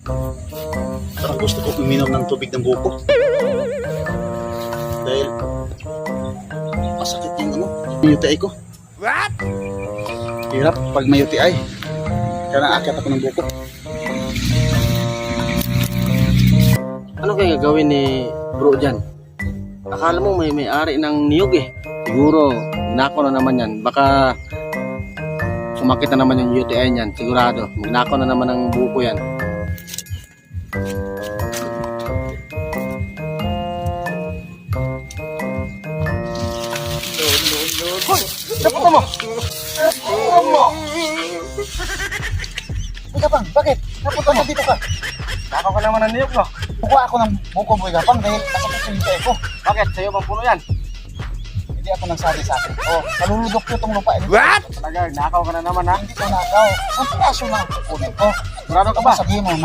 Parang gusto ko uminom ng tubig ng buko. Dahil masakit yung UTI ko. Hirap pag may UTI. Kaya naakit ako ng buko. Ano kaya gagawin ni bro dyan? Akala mo may-ari ng niyog eh. Siguro, nako na naman yan. Baka sumakit na naman yung UTI niyan. Sigurado, magnako na naman ng buko yan. Hoy! Napunta mo! Napunta mo! Igapang, bakit? Napunta mo dito ka? Nako ka naman ng niyog, no? Kukuha ako ng buko mo, Igapang, dahil masakit yung UTI ko. Bakit? Sa'yo bang puno yan? Hindi ako nagsabi sa akin. Oh, naluludok ko itong lupa. What? Talaga, nakaw ka na naman ha? Hindi ko nakaw. Saan pinaso na kukunin ko? Sigurado ka ba? Sabihin mo na